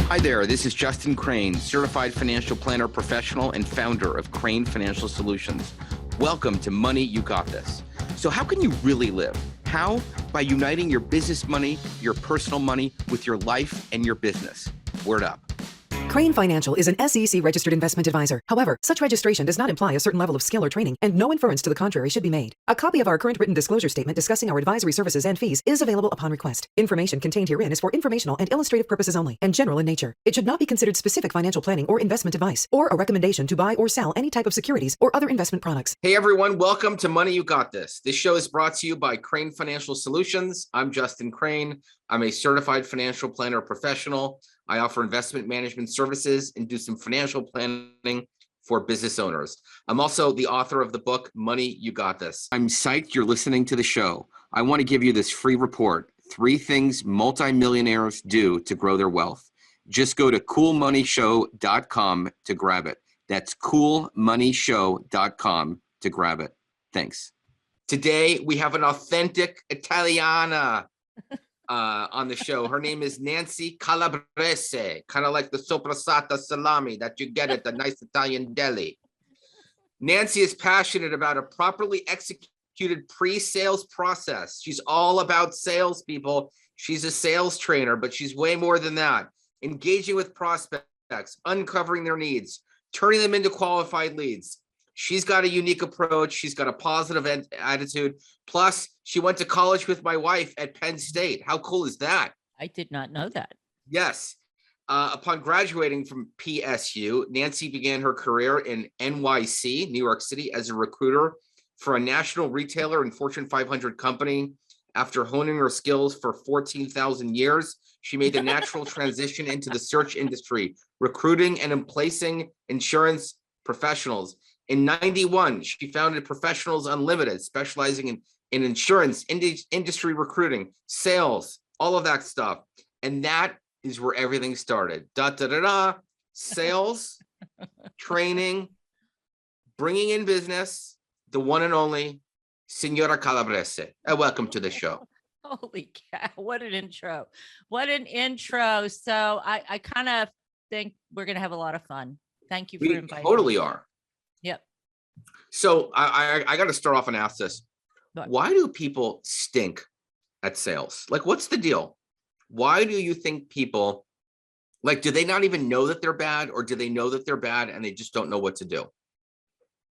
Hi there, this is Justin Krane, certified financial planner professional and founder of Krane Financial Solutions. Welcome to Money You Got This. So how can you really live? How? By uniting your business money, your personal money with your life and your business. Word up. Krane Financial is an SEC-registered investment advisor. However, such registration does not imply a certain level of skill or training, and no inference to the contrary should be made. A copy of our current written disclosure statement discussing our advisory services and fees is available upon request. Information contained herein is for informational and illustrative purposes only, and general in nature. It should not be considered specific financial planning or investment advice, or a recommendation to buy or sell any type of securities or other investment products. Hey everyone, welcome to Money You Got This. This show is brought to you by Krane Financial Solutions. I'm Justin Krane. I'm a certified financial planner professional. I offer investment management services and do some financial planning for business owners. I'm also the author of the book, Money You Got This. I'm psyched you're listening to the show. I want to give you this free report, 3 things multimillionaires do to grow their wealth. Just go to coolmoneyshow.com to grab it. That's coolmoneyshow.com to grab it. Thanks. Today, we have an authentic Italiana on the show. Her name is Nancy Calabrese, kind of like the sopressata salami that you get at the nice Italian deli. Nancy is passionate about a properly executed pre-sales process. She's all about sales, people. She's a sales trainer, but she's way more than that. Engaging with prospects, uncovering their needs, turning them into qualified leads. She's got a unique approach. She's got a positive attitude. Plus, she went to college with my wife at Penn State. How cool is that? I did not know that. Yes. Upon graduating from PSU, Nancy began her career in NYC, New York City, as a recruiter for a national retailer and Fortune 500 company. After honing her skills for 14,000 years, she made the natural transition into the search industry, recruiting and placing insurance professionals. In 91, she founded Professionals Unlimited, specializing in insurance, industry recruiting, sales, all of that stuff. And that is where everything started. Sales, training, bringing in business, the one and only Signora Calabrese. Welcome to the show. Holy cow, what an intro. What an intro. So I kind of think we're going to have a lot of fun. Thank you for inviting me. Totally are. Yep. So I got to start off and ask this. What? Why do people stink at sales? Like, what's the deal? Why do you think people, like, do they not even know that they're bad, or do they know that they're bad and they just don't know what to do?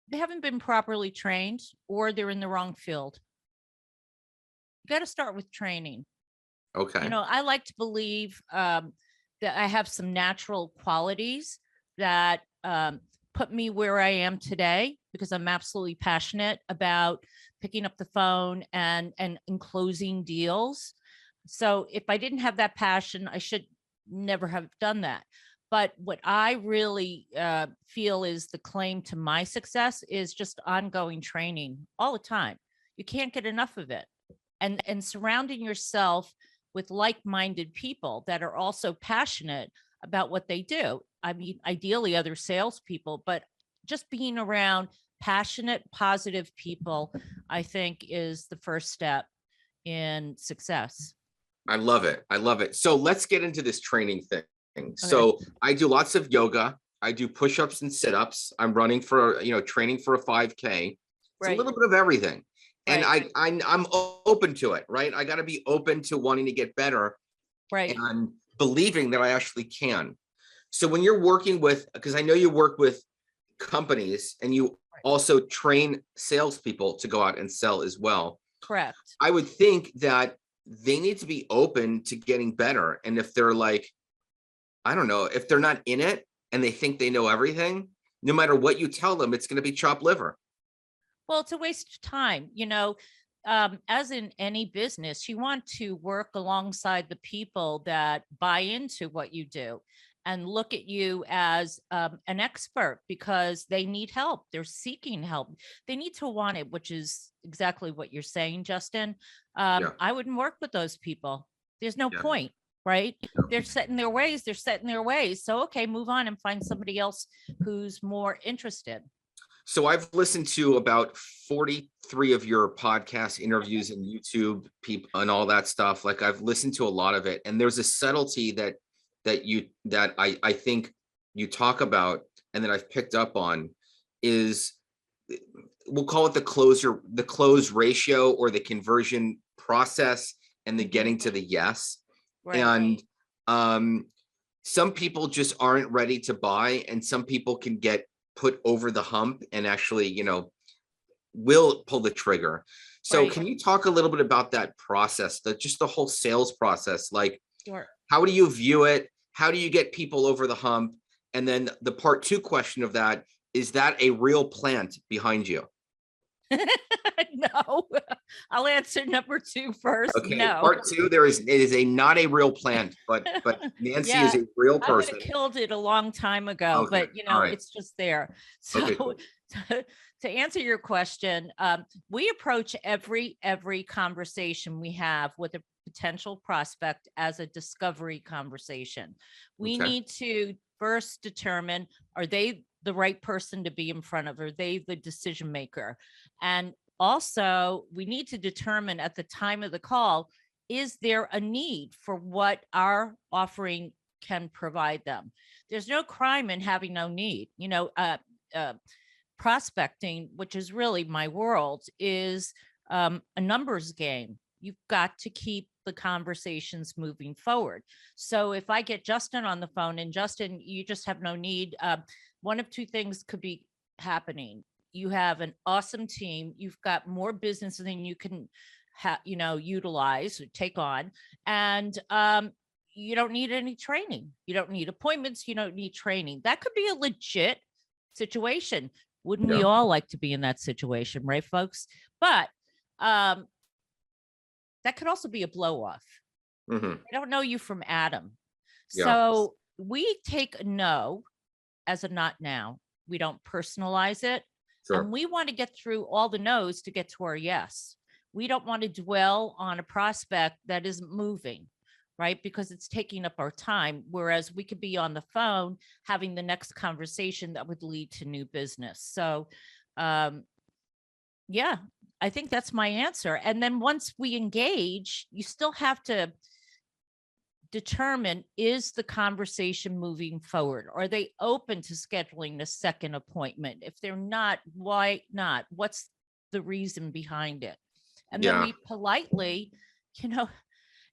They haven't been properly trained, or they're in the wrong field. You got to start with training. Okay. You know, I like to believe that I have some natural qualities that put me where I am today, because I'm absolutely passionate about picking up the phone and closing deals. So if I didn't have that passion, I should never have done that. But what I really feel is the claim to my success is just ongoing training all the time. You can't get enough of it. And surrounding yourself with like-minded people that are also passionate about what they do. I mean, ideally other salespeople, but just being around passionate, positive people, I think is the first step in success. I love it. I love it. So let's get into this training thing. Okay. So I do lots of yoga. I do push-ups and sit-ups. I'm running for, training for a 5K. It's a little bit of everything. And I'm open to it, right? I got to be open to wanting to get better, Right. and believing that I actually can. So when you're working with, because I know you work with companies and you also train salespeople to go out and sell as well. Correct. I would think that they need to be open to getting better. And if they're like, I don't know, if they're not in it and they think they know everything, no matter what you tell them, it's going to be chopped liver. Well, it's a waste of time. You know, as in any business, you want to work alongside the people that buy into what you do and look at you as an expert, because they need help. They're seeking help. They need to want it, which is exactly what you're saying, Justin. I wouldn't work with those people. There's no point, right? They're set in their ways. They're set in their ways. So, okay, move on and find somebody else who's more interested. So I've listened to about 43 of your podcast interviews and YouTube people and all that stuff. Like, I've listened to a lot of it, and there's a subtlety that that I think you talk about and that I've picked up on is, we'll call it the close ratio, or the conversion process, and the getting to the yes. Right. And some people just aren't ready to buy, and some people can get put over the hump and actually, will pull the trigger. So Right. can you talk a little bit about that process, just the whole sales process? Like, Sure. how do you view it? How do you get people over the hump? And then the part two question of that, is that a real plant behind you? No, I'll answer number two first. Okay, No. part two, it is not a real plant, but Nancy is Yeah, a real I would person. have killed it a long time ago, Okay, but all right. it's just there. Okay, So cool. to answer your question, we approach every conversation we have with a potential prospect as a discovery conversation. We Okay. need to first determine, are they the right person to be in front of? Are they the decision maker? And also, we need to determine at the time of the call, is there a need for what our offering can provide them? There's no crime in having no need. Prospecting, which is really my world, is a numbers game. You've got to keep the conversations moving forward. So if I get Justin on the phone and Justin, you just have no need, one of two things could be happening. You have an awesome team. You've got more business than you can utilize or take on. And you don't need any training. You don't need appointments. You don't need training. That could be a legit situation. Wouldn't we all like to be in that situation, right, folks? But that could also be a blow off. Mm-hmm. I don't know you from Adam. Yeah. So we take a no as a not now. We don't personalize it. Sure. And we want to get through all the no's to get to our yes. We don't want to dwell on a prospect that isn't moving, right? Because it's taking up our time. Whereas we could be on the phone having the next conversation that would lead to new business. So, yeah, I think that's my answer. And then once we engage, you still have to determine, is the conversation moving forward? Are they open to scheduling the second appointment? If they're not, why not? What's the reason behind it? And then we politely,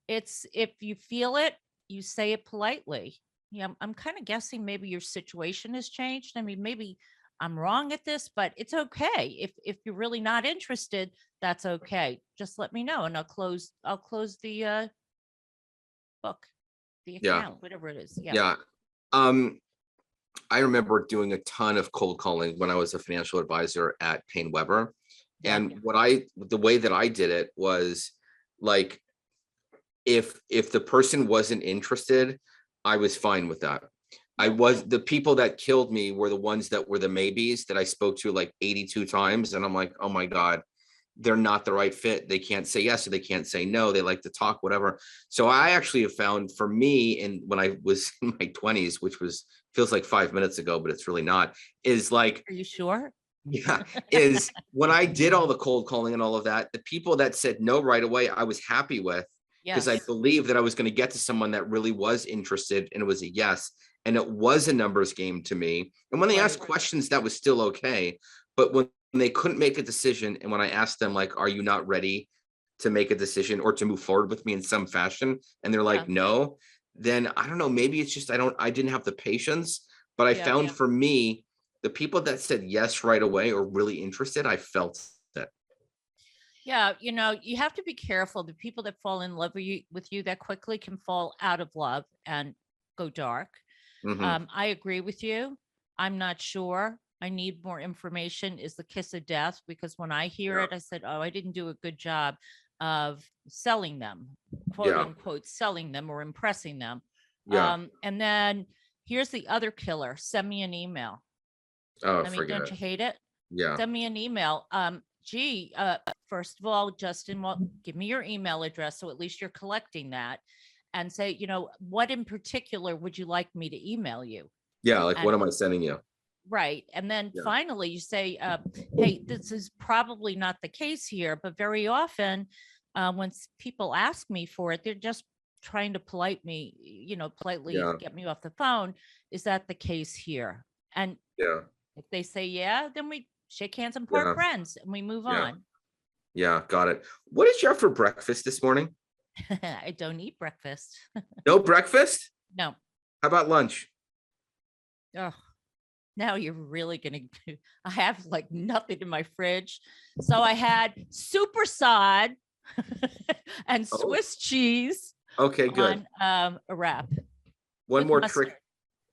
it's, if you feel it, you say it politely. I'm kind of guessing maybe your situation has changed. I mean, maybe I'm wrong at this, but it's okay. If you're really not interested, that's okay. Just let me know and I'll close the book, the account, whatever it is. Yeah. I remember doing a ton of cold calling when I was a financial advisor at Payne Weber. And the way that I did it was like, if the person wasn't interested, I was fine with that. The people that killed me were the ones that were the maybes that I spoke to like 82 times. And I'm like, oh my God, they're not the right fit. They can't say yes or they can't say no. They like to talk, whatever. So I actually have found, for me, and when I was in my 20s, which feels like 5 minutes ago, but it's really not, is like, are you sure? Yeah, is when I did all the cold calling and all of that, the people that said no right away, I was happy with, because I believed that I was going to get to someone that really was interested, and it was a yes. And it was a numbers game to me. And when they asked questions, that was still okay. But when they couldn't make a decision, and when I asked them, like, are you not ready to make a decision or to move forward with me in some fashion? And they're like, no, then I don't know, maybe it's just, I didn't have the patience. But I found for me, the people that said yes right away or really interested, I felt it. Yeah, you have to be careful. The people that fall in love with you that quickly can fall out of love and go dark. Mm-hmm. I agree with you. I'm not sure. I need more information is the kiss of death, because when I hear it, I said, oh, I didn't do a good job of selling them, quote unquote, selling them or impressing them. And then here's the other killer. Send me an email. Oh, I mean, don't you hate it? Yeah. Send me an email. First of all, Justin, give me your email address, so at least you're collecting that, and say, what in particular would you like me to email you? Yeah, like, what am I sending you? Right. And then finally you say, hey, this is probably not the case here, but very often when people ask me for it, they're just trying to politely Yeah. get me off the phone. Is that the case here? And Yeah. if they say yeah, then we shake hands and part Yeah. friends and we move Yeah. on. Yeah. Got it. What did you have for breakfast this morning? I don't eat breakfast. No breakfast? No. How about lunch? Oh, now you're really gonna I have like nothing in my fridge. So I had supersod and Oh, Swiss cheese okay, good. on a wrap One with more mustard.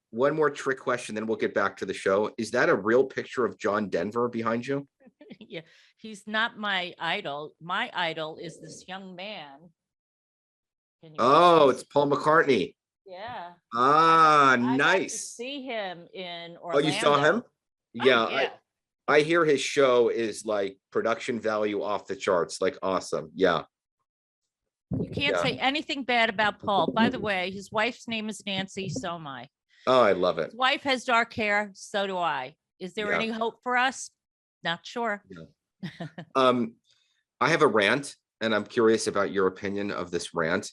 one more trick question, then we'll get back to the show. Is that a real picture of John Denver behind you? Yeah, he's not my idol. My idol is this young man. Can you Oh, it's Paul McCartney. Yeah. Ah, I got to nice. see him in Oh, you saw him? Orlando. Yeah, Oh, yeah. I hear his show is like production value off the charts, like awesome. Yeah, You can't yeah. say anything bad about Paul. By the way, his wife's name is Nancy. So am I. Oh, I love it. His wife has dark hair. So do I. Is there Yeah. any hope for us? Not sure. Yeah. I have a rant, and I'm curious about your opinion of this rant.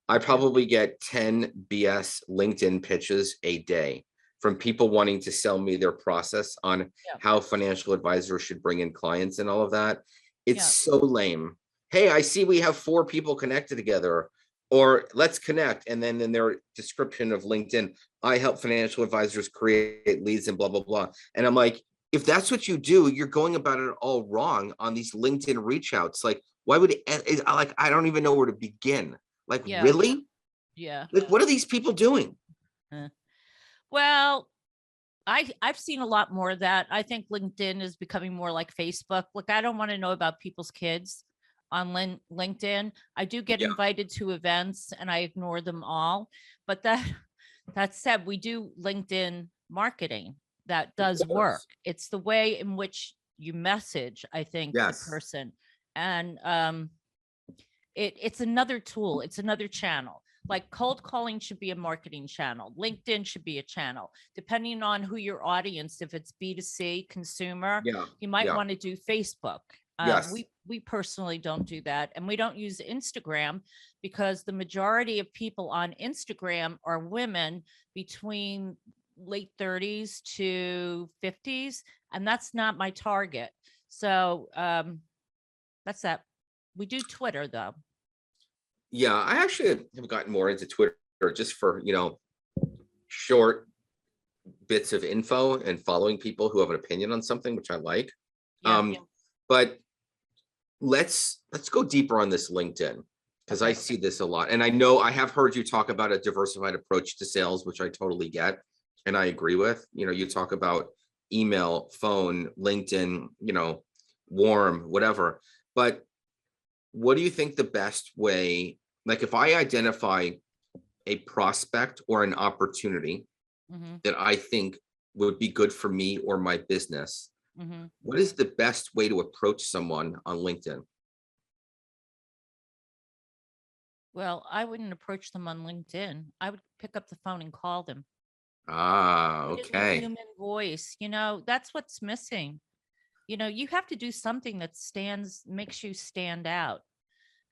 I probably get 10 BS LinkedIn pitches a day from people wanting to sell me their process on Yeah. how financial advisors should bring in clients and all of that. It's Yeah. so lame. Hey, I see we have 4 people connected together, or let's connect. And then in their description of LinkedIn, I help financial advisors create leads and blah, blah, blah. And I'm like, if that's what you do, you're going about it all wrong on these LinkedIn reach outs. Like, why would it, like, I don't even know where to begin. Like, Yeah. really? Yeah. Like, what are these people doing? Well, I've seen a lot more of that. I think LinkedIn is becoming more like Facebook. Look, I don't want to know about people's kids on LinkedIn. I do get Yeah. invited to events and I ignore them all. But that said, we do LinkedIn marketing. That does work. It's the way in which you message, I think, the Yes. person. And it's another tool. It's another channel. Like cold calling should be a marketing channel. LinkedIn should be a channel. Depending on who your audience, if it's B2C consumer, Yeah. you might Yeah. want to do Facebook. Yes. We personally don't do that. And we don't use Instagram because the majority of people on Instagram are women between late 30s to 50s. And that's not my target. So that's that. We do Twitter though. Yeah, I actually have gotten more into Twitter just for, short bits of info and following people who have an opinion on something, which I like. Yeah. But let's go deeper on this LinkedIn, because I see this a lot. And I know I have heard you talk about a diversified approach to sales, which I totally get and I agree with. You talk about email, phone, LinkedIn, warm, whatever. But what do you think the best way, like if I identify a prospect or an opportunity that I think would be good for me or my business, what is the best way to approach someone on LinkedIn? Well, I wouldn't approach them on LinkedIn. I would pick up the phone and call them. Ah, Put it in a okay. human voice. That's what's missing. You have to do something that makes you stand out.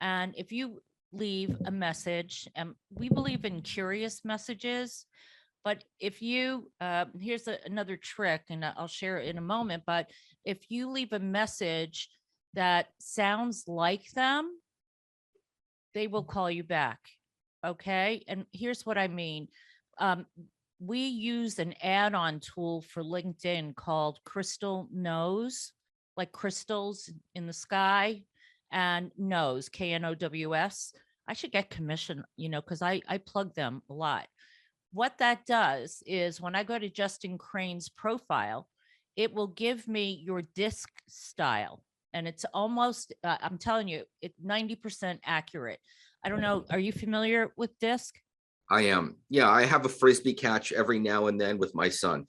And if you leave a message, and we believe in curious messages, but if you, here's another trick, and I'll share it in a moment, but if you leave a message that sounds like them, they will call you back. Okay. And here's what I mean. We use an add-on tool for LinkedIn called Crystal Knows, like crystals in the sky, and Knows, Knows. I should get commission, because I plug them a lot. What that does is when I go to Justin Krane's profile, it will give me your disc style. And it's almost, I'm telling you, it's 90% accurate. I don't know. Are you familiar with disc? I am. Yeah, I have a frisbee catch every now and then with my son.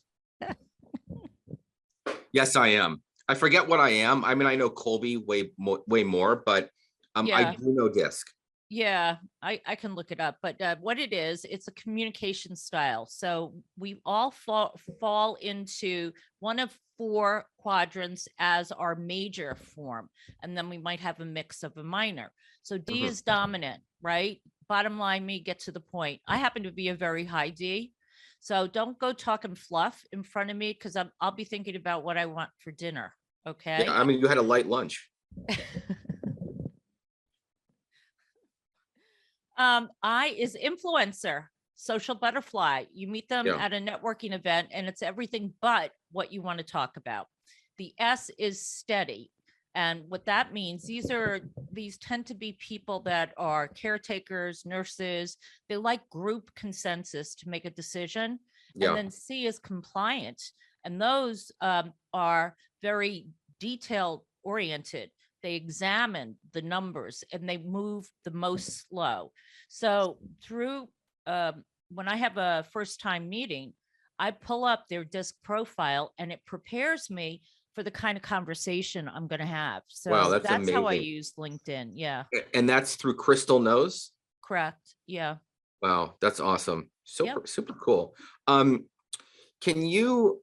Yes, I am. I forget what I am. I mean, I know Colby way more, but I do know disc. Yeah, I can look it up, but what it is, it's a communication style. So we all fall into one of 4 quadrants as our major form, and then we might have a mix of a minor. So D is dominant, right? bottom line, me, get to the point. I happen to be a very high D. So don't go talking fluff in front of me because I'll be thinking about what I want for dinner. Okay. Yeah, I mean, you had a light lunch. I is influencer, social butterfly. You meet them Yeah. at a networking event and it's everything but what you want to talk about. The S is steady. And what that means, these tend to be people that are caretakers, nurses. They like group consensus to make a decision. Yeah. And then C is compliant. And those are very detail oriented. They examine the numbers and they move the most slow. So through when I have a first time meeting, I pull up their disc profile and it prepares me for the kind of conversation I'm going to have. So Wow, that's that's how I amazing. use LinkedIn. Yeah, And that's through Crystal Knows. correct. Yeah. Wow, that's awesome. Yep. Super cool. Can you,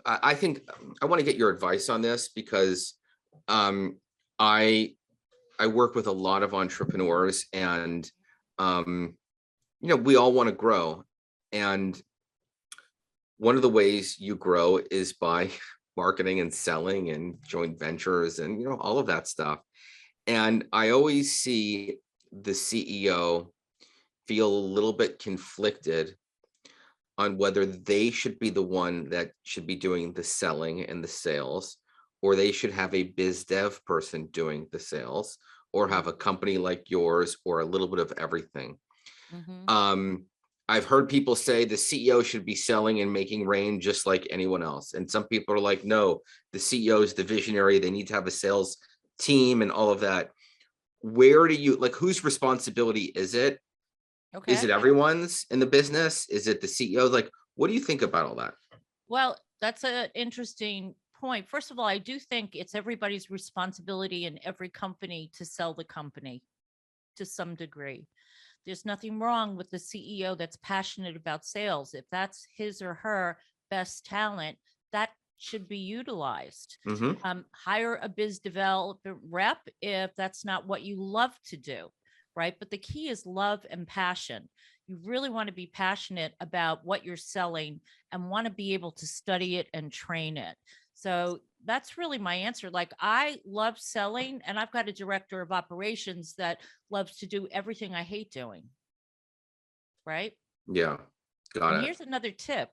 I think I want to get your advice on this because I work with a lot of entrepreneurs and we all want to grow. And one of the ways you grow is by marketing and selling and joint ventures and all of that stuff. And I always see the CEO feel a little bit conflicted on whether they should be the one that should be doing the selling and the sales, or they should have a biz dev person doing the sales, or have a company like yours, or a little bit of everything. Mhm. I've heard people say the CEO should be selling and making rain just like anyone else. And some people are like, no, the CEO is the visionary. They need to have a sales team and all of that. Where do you, like, whose responsibility is it? Is it Okay. everyone's in the business? Is it the CEO? Like, what do you think about all that? Well, that's an interesting point. First of all, I do think it's everybody's responsibility in every company to sell the company to some degree. There's nothing wrong with the CEO that's passionate about sales. If that's his or her best talent, that should be utilized. Mm-hmm. Hire a biz development rep if that's not what you love to do, right? But the key is love and passion. You really want to be passionate about what you're selling and want to be able to study it and train it. So that's really my answer. Like, I love selling, and I've got a director of operations that loves to do everything I hate doing. Right. Yeah, got And it. here's another tip.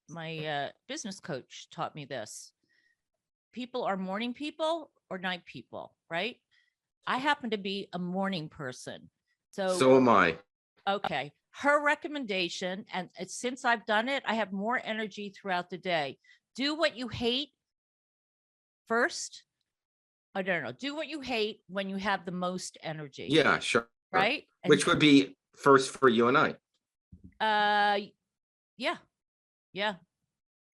My business coach taught me this. People are morning people or night people, right? I happen to be a morning person. So am I. Okay. Her recommendation, and since I've done it, I have more energy throughout the day. Do what you hate first. I don't know. Do what you hate when you have the most energy. Yeah, sure. Right. Which would be first for you and I. Yeah. Yeah.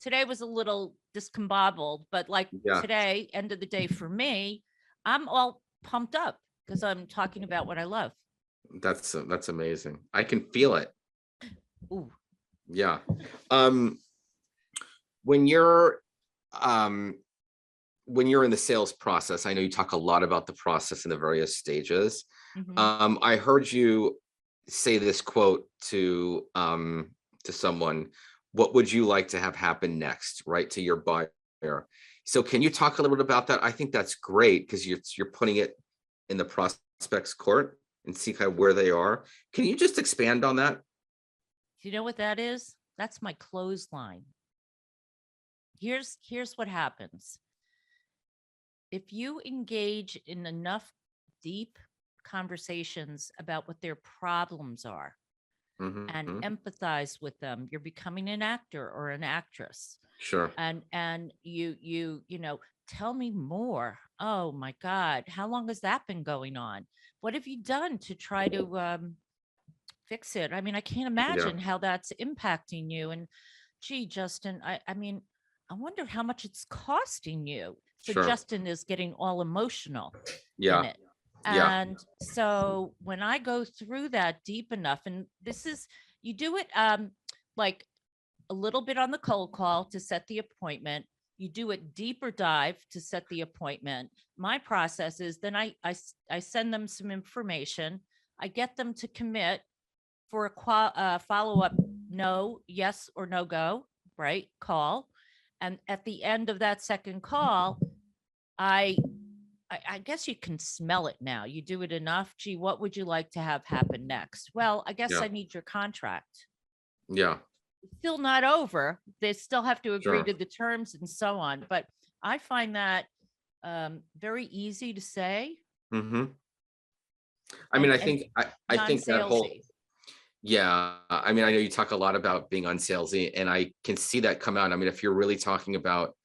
Today was a little discombobbled, but like today, end of the day for me, I'm all pumped up because I'm talking about what I love. That's amazing. I can feel it. Ooh. Yeah. When you're in the sales process, I know you talk a lot about the process and the various stages. Mhm. I heard you say this quote to someone: what would you like to have happen next, right, to your buyer? So can you talk a little bit about that? I think that's great because you're putting it in the prospect's court and see kind of where they are. Can you just expand on that? Do you know what that is? That's my clothesline. Here's what happens. If you engage in enough deep conversations about what their problems are and Mm-hmm. empathize with them, you're becoming an actor or an actress. Sure. And you know, tell me more. Oh my God, how long has that been going on? What have you done to try to fix it? I mean, I can't imagine how that's impacting you. And gee, Justin, I mean, I wonder how much it's costing you. So Sure. Justin is getting all emotional in Yeah. it. Yeah. And so when I go through that deep enough, and this is, you do it like a little bit on the cold call to set the appointment. You do a deeper dive to set the appointment. My process is then I send them some information. I get them to commit for a follow-up, no, yes or no go, right? Call. And at the end of that second call, I guess you can smell it now. You do it enough. Gee, what would you like to have happen next? Well, I guess Yeah. I need your contract. Yeah. It's still not over. They still have to agree Sure. to the terms and so on. But I find that very easy to say. Mm-hmm. I mean, and I think that whole, non-salesy. yeah, I mean, I know you talk a lot about being unsalesy, and I can see that come out. I mean, if you're really talking about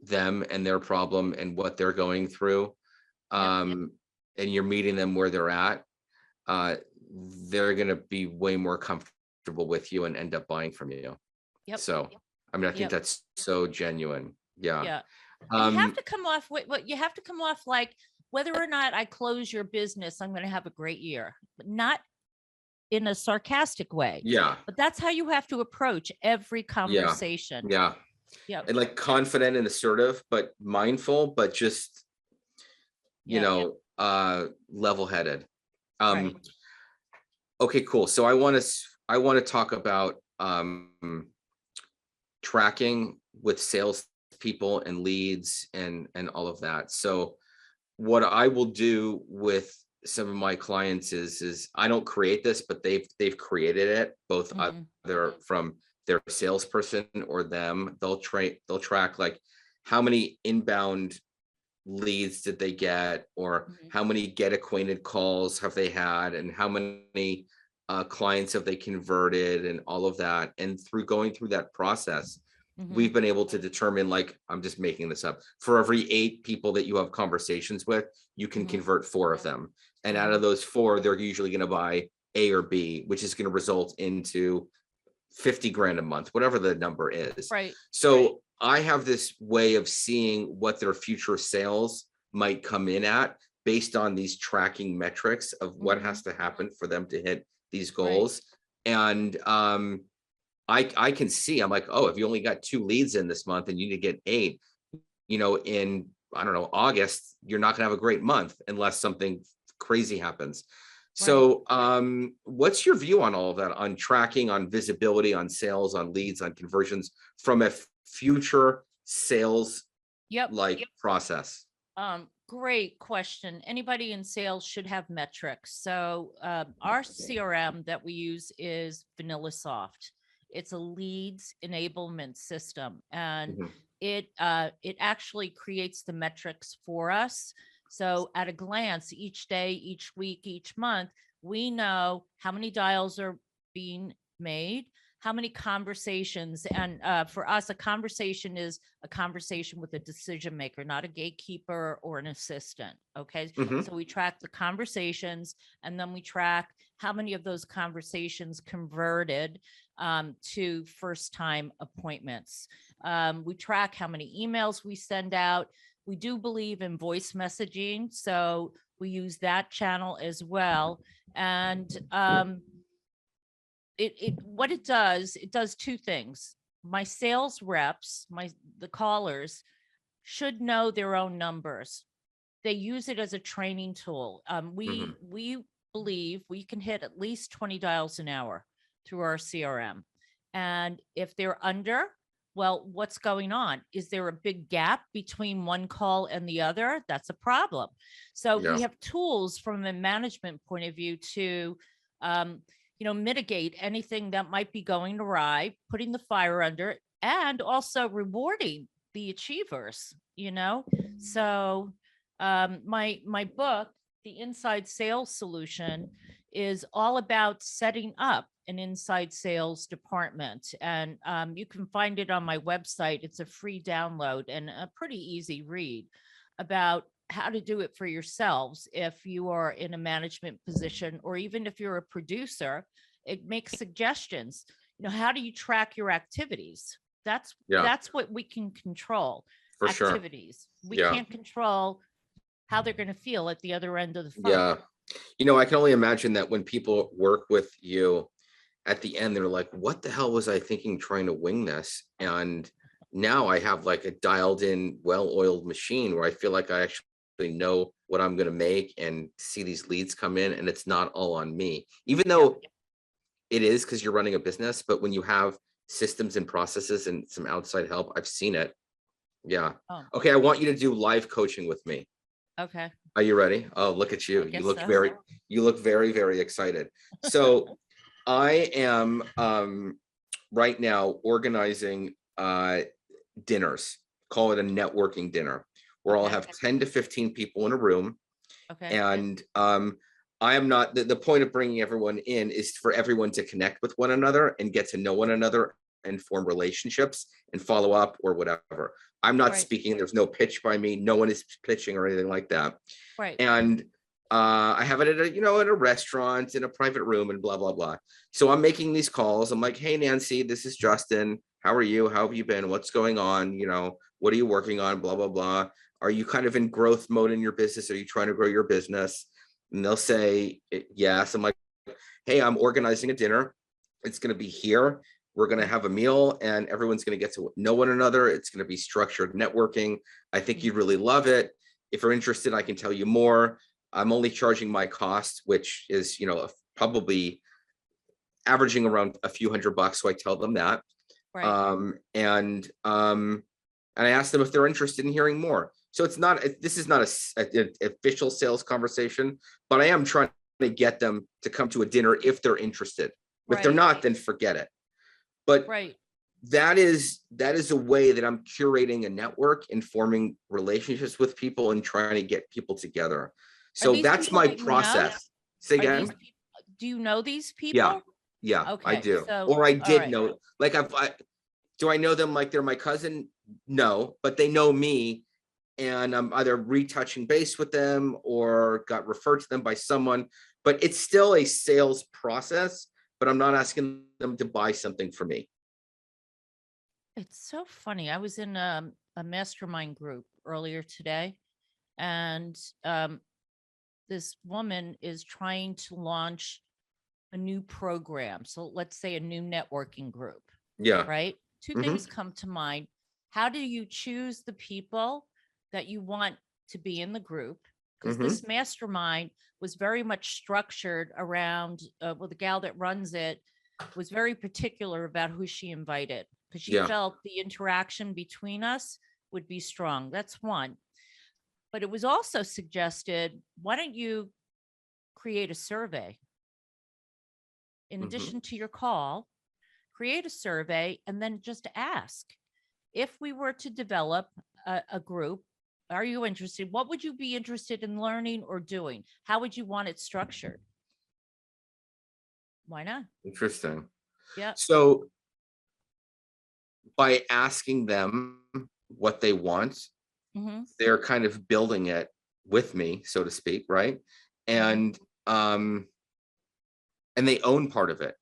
them and their problem and what they're going through, and you're meeting them where they're at, they're going to be way more comfortable with you and end up buying from you. Yep. So, I mean, I think Yep. that's so genuine. Yeah. Yeah. And you have Um, to come off with what you have to come off like, whether or not I close your business, I'm going to have a great year, but not in a sarcastic way. yeah. But that's how you have to approach every Yeah. conversation. Yeah. Yeah. And like confident and assertive, but mindful, but just, you Yeah. know, level-headed. Right. Okay, cool. So I want to talk about tracking with sales people and leads and all of that. So what I will do with some of my clients is I don't create this, but they've created it, both Mhm. either from their salesperson or them. They'll track like how many inbound leads did they get, or Mhm. how many get acquainted calls have they had, and how many clients have they converted, and all of that. And through going through that process, Mhm. we've been able to determine, like, I'm just making this up, for every 8 people that you have conversations with, you can Mhm. convert 4 of them. And out of those 4, they're usually going to buy A or B, which is going to result into 50 grand a month, whatever the number is. Right. So I have this way of seeing what their future sales might come in at based on these tracking metrics of what has to happen for them to hit these goals. And I can see, I'm like, oh, if you only got 2 leads in this month and you need to get 8, you know, in, I don't know, August, you're not gonna have a great month unless something crazy happens. So what's your view on all of that, on tracking, on visibility, on sales, on leads, on conversions from a future sales Yep. like process? Great question. Anybody in sales should have metrics. So our CRM that we use is VanillaSoft. It's a leads enablement system, and Mhm. it actually creates the metrics for us. So at a glance, each day, each week, each month, we know how many dials are being made, how many conversations. And for us, a conversation is a conversation with a decision maker, not a gatekeeper or an assistant. Okay. Mhm. So we track the conversations, and then we track how many of those conversations converted to first time appointments. We track how many emails we send out. We do believe in voice messaging, so we use that channel as well. And what it does 2 things. My sales reps, the callers, should know their own numbers. They use it as a training tool. We believe we can hit at least 20 dials an hour through our CRM. And if they're under, well, what's going on? Is there a big gap between one call and the other? That's a problem. So we have tools from a management point of view to mitigate anything that might be going awry, putting the fire under, and also rewarding the achievers, So my book, The Inside Sales Solution, is all about setting up an inside sales department. And you can find it on my website. It's a free download and a pretty easy read about how to do it for yourselves if you are in a management position, or even if you're a producer. It makes suggestions. How do you track your activities? That's what we can control. For sure. Activities. We can't control how they're going to feel at the other end of the phone. Yeah. I can only imagine that when people work with you, at the end, they're like, what the hell was I thinking trying to wing this? And now I have like a dialed in, well-oiled machine where I feel like I actually know what I'm going to make and see these leads come in, and it's not all on me, even though it is, because you're running a business. But when you have systems and processes and some outside help, I've seen it. Yeah. Oh, Okay. I want you to do live coaching with me. okay. Are you ready? Oh, look at you. I You guess look so. very, very excited. So I am right now organizing dinners. Call it a networking dinner, where I'll Okay. have 10 to 15 people in a room. Okay. And I am not, the point of bringing everyone in is for everyone to connect with one another and get to know one another and form relationships and follow up or whatever. I'm not Right. speaking. There's no pitch by me. No one is pitching or anything like that. Right. And I have it at a, at a restaurant, in a private room, and blah, blah, blah. So I'm making these calls. I'm like, hey, Nancy, this is Justin. How are you? How have you been? What's going on? What are you working on? Blah, blah, blah. Are you kind of in growth mode in your business? Are you trying to grow your business? And they'll say yes. I'm like, hey, I'm organizing a dinner. It's going to be here. We're going to have a meal, and everyone's going to get to know one another. It's going to be structured networking. I think you'd really love it. If you're interested, I can tell you more. I'm only charging my cost, which is, probably averaging around a few $100. So I tell them that. Right. And I ask them if they're interested in hearing more. So this is not an official sales conversation, but I am trying to get them to come to a dinner if they're interested. If they're Right. not, then forget it. But Right. that is a way that I'm curating a network and forming relationships with people and trying to get people together. Are So these that's people my that you know? process. Say Are these again? people, do you know these Yeah, people? yeah, I Okay. do. So, Or I all did right. know, like do I know them like they're my cousin? No, but they know me, and I'm either retouching base with them or got referred to them by someone. But it's still a sales process, but I'm not asking them to buy something from me. It's so funny. I was in a mastermind group earlier today, and this woman is trying to launch a new program. So let's say a new networking group, Yeah. right? Two Mhm. things come to mind. How do you choose the people that you want to be in the group? Because Mhm. this mastermind was very much structured around, well, the gal that runs it was very particular about who she invited, because she Yeah. felt the interaction between us would be strong. That's one. But it was also suggested, why don't you create a survey in Mhm. addition to your call, create a survey, and then just ask, if we were to develop a group, are you interested? What would you be interested in learning or doing? How would you want it structured? Why not? Interesting. Yeah. So by asking them what they want, Hmm. they're kind of building it with me, so to speak, right? Hmm. And and they own part of it,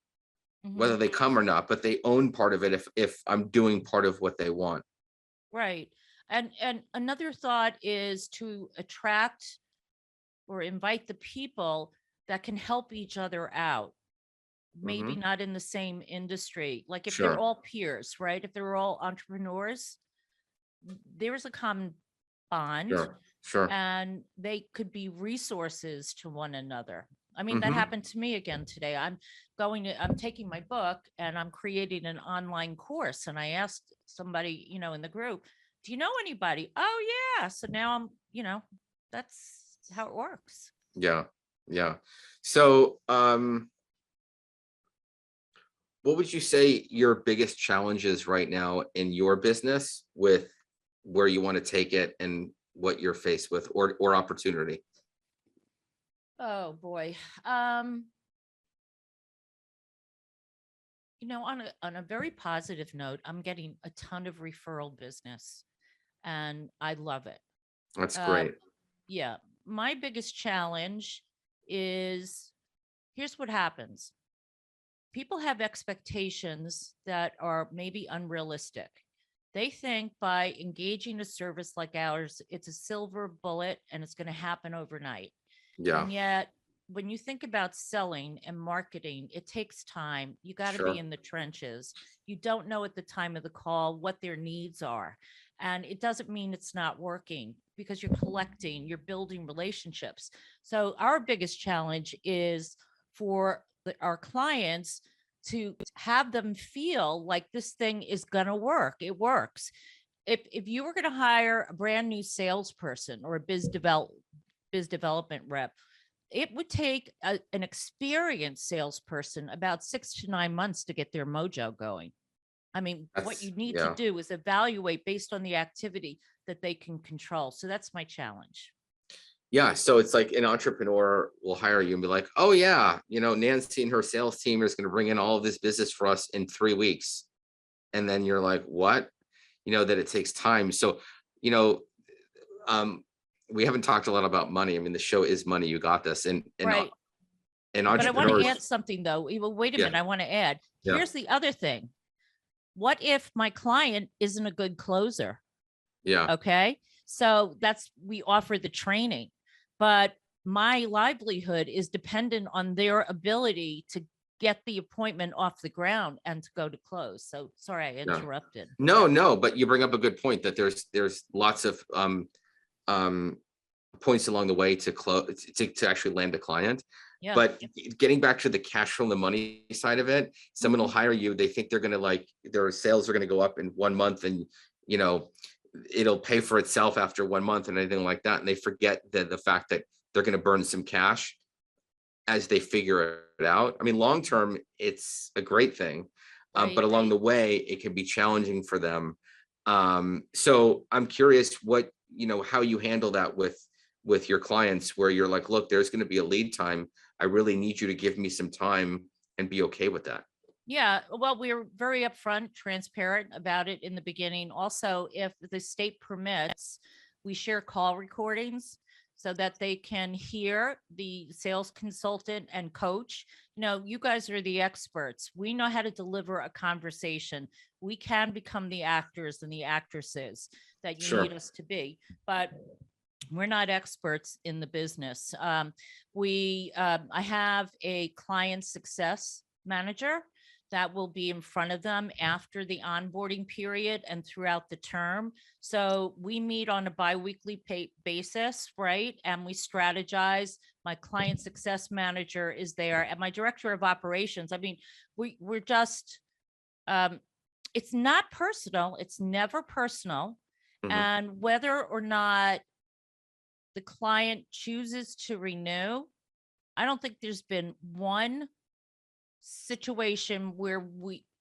Hmm. whether they come or not, but they own part of it if I'm doing part of what they want. Right. And another thought is to attract or invite the people that can help each other out. Maybe Hmm. not in the same industry. Like if they're Sure. all peers, right? If they're all entrepreneurs, there's a common bond, Sure. Sure. and they could be resources to one another. I mean, that Hmm. happened to me again today. I'm taking my book and I'm creating an online course. And I asked somebody, in the group, do you know anybody? Oh, yeah. So now that's how it works. Yeah. Yeah. So what would you say your biggest challenge is right now in your business, with where you want to take it and what you're faced with, or opportunity? Oh, boy. On a very positive note, I'm getting a ton of referral business and I love it. That's Uh, great. yeah. My biggest challenge is, here's what happens. People have expectations that are maybe unrealistic. They think by engaging a service like ours, it's a silver bullet and it's going to happen overnight. Yeah. And yet, when you think about selling and marketing, it takes time. You got to be Sure. in the trenches. You don't know at the time of the call what their needs are. And it doesn't mean it's not working because you're collecting, you're building relationships. So our biggest challenge is for our clients to have them feel like this thing is going to work. It works. If you were going to hire a brand new salesperson or a biz development rep, it would take an experienced salesperson about 6 to 9 months to get their mojo going. I mean, what you need to do is evaluate based on the activity that they can control. So that's my challenge. Yeah. So it's like an entrepreneur will hire you and be like, oh yeah, Nancy and her sales team is going to bring in all of this business for us in 3 weeks. And then you're like, what? That it takes time. So, we haven't talked a lot about money. I mean, the show is money. You got this. And right. And but I want to entrepreneurs, add something though. Well, wait a minute. I want to add. Yeah. Here's the other thing. What if my client isn't a good closer? Yeah. Okay. So we offer the training, but my livelihood is dependent on their ability to get the appointment off the ground and to go to close. So sorry, I interrupted. No, but you bring up a good point that there's lots of points along the way to close to actually land a client. Yeah. But getting back to the cash from the money side of it, someone will hire you. They think they're going to their sales are going to go up in 1 month and, it'll pay for itself after 1 month and anything like that. And they forget the fact that they're going to burn some cash as they figure it out. I mean, long-term, it's a great thing, but along the way, it can be challenging for them. So I'm curious how you handle that with your clients where you're like, look, there's going to be a lead time. I really need you to give me some time and be okay with that. Yeah, well, we're very upfront, transparent about it in the beginning. Also, if the state permits, we share call recordings so that they can hear the sales consultant and coach. You guys are the experts. We know how to deliver a conversation. We can become the actors and the actresses that you need us to be, but we're not experts in the business. I have a client success manager that will be in front of them after the onboarding period and throughout the term. So we meet on a biweekly basis, right? And we strategize. My client success manager is there and my director of operations. I mean, we're just, it's not personal. It's never personal. Mm-hmm. And whether or not the client chooses to renew, I don't think there's been one situation where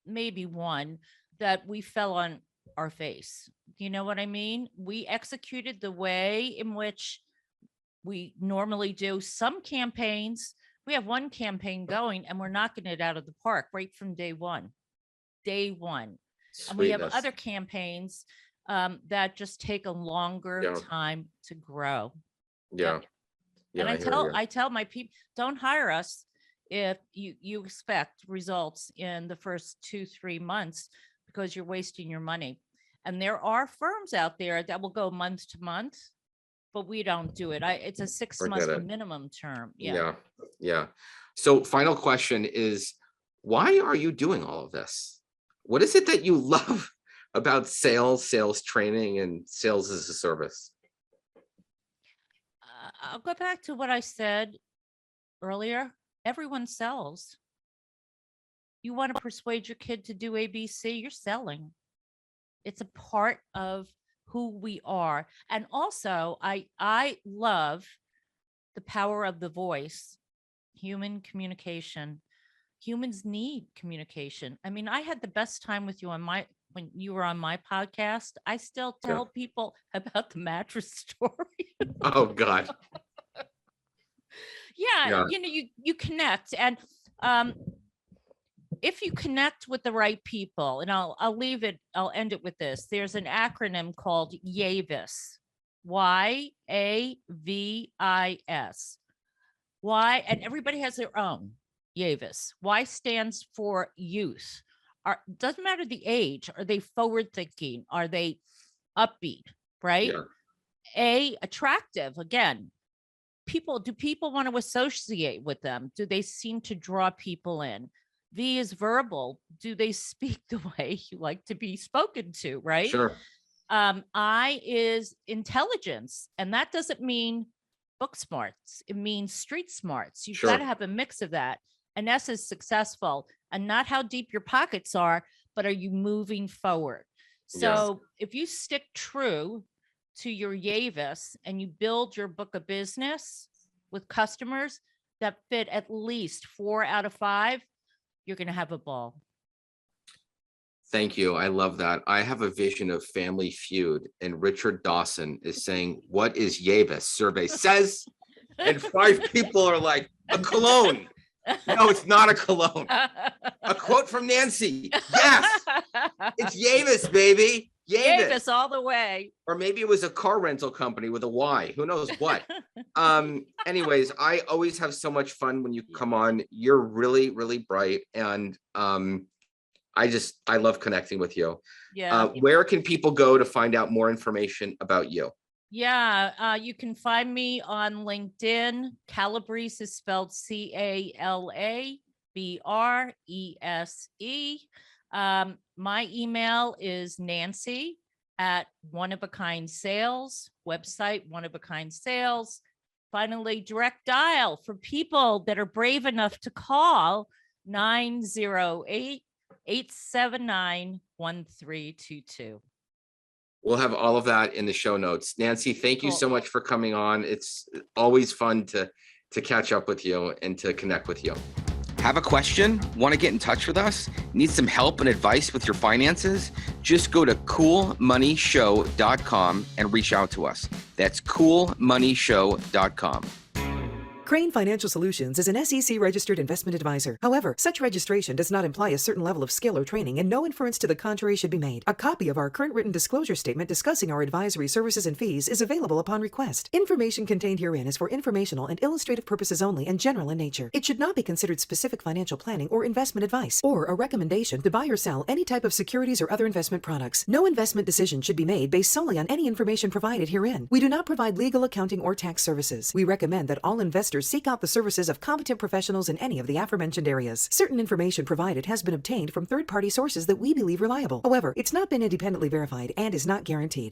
maybe one that we fell on our face. You know what I mean? We executed the way in which we normally do. Some campaigns, we have one campaign going and we're knocking it out of the park right from day one. And we have other campaigns that just take a longer time to grow. Yeah. And I tell my people, don't hire us if you expect results in the first 2-3 months because you're wasting your money. And there are firms out there that will go month to month, but we don't do it. It's a 6-month minimum term. Yeah. So final question is, why are you doing all of this? What is it that you love about sales training and sales as a service? I'll go back to what I said earlier. Everyone sells. You want to persuade your kid to do ABC, you're selling. It's a part of who we are. And also, I love the power of the voice, human communication. Humans need communication. I mean, I had the best time with you when you were on my podcast. I still tell people about the mattress story. Oh God. Yeah, you connect. And if you connect with the right people, and I'll end it with this. There's an acronym called YAVIS. YAVIS. Why? And everybody has their own YAVIS. Y stands for youth. Doesn't matter the age. Are they forward thinking? Are they upbeat? Right? Yeah. A, attractive. Again, do people want to associate with them? Do they seem to draw people in? V is verbal. Do they speak the way you like to be spoken to? Right? Sure. I is intelligence, and that doesn't mean book smarts. It means street smarts. You've got to Sure. have a mix of that. And S is successful, and not how deep your pockets are, but are you moving forward? Yeah. So if you stick true to your Yavis and you build your book of business with customers that fit at least 4 out of 5, you're going to have a ball. Thank you. I love that. I have a vision of Family Feud, and Richard Dawson is saying, "What is Yavis?" Survey says, and 5 people are like, "A cologne." No, it's not a cologne. A quote from Nancy. Yes, it's Yavis, baby. Yavis. Yavis all the way. Or maybe it was a car rental company with a Y. Who knows what? Anyways, I always have so much fun when you come on. You're really, really bright, and I love connecting with you. Yeah. Where can people go to find out more information about you? Yeah, you can find me on LinkedIn. Calabrese is spelled Calabrese. My email is Nancy at One of a Kind Sales, website One of a Kind Sales. Finally, direct dial for people that are brave enough to call 908-879-1322. We'll have all of that in the show notes. Nancy, thank you Cool. so much for coming on. It's always fun to catch up with you and to connect with you. Have a question? Want to get in touch with us? Need some help and advice with your finances? Just go to coolmoneyshow.com and reach out to us. That's coolmoneyshow.com. Krane Financial Solutions is an SEC registered investment advisor. However, such registration does not imply a certain level of skill or training, and no inference to the contrary should be made. A copy of our current written disclosure statement discussing our advisory services and fees is available upon request. Information contained herein is for informational and illustrative purposes only and general in nature. It should not be considered specific financial planning or investment advice, or a recommendation to buy or sell any type of securities or other investment products. No investment decision should be made based solely on any information provided herein. We do not provide legal, accounting, or tax services. We recommend that all investors seek out the services of competent professionals in any of the aforementioned areas. Certain information provided has been obtained from third-party sources that we believe reliable. However, it's not been independently verified and is not guaranteed.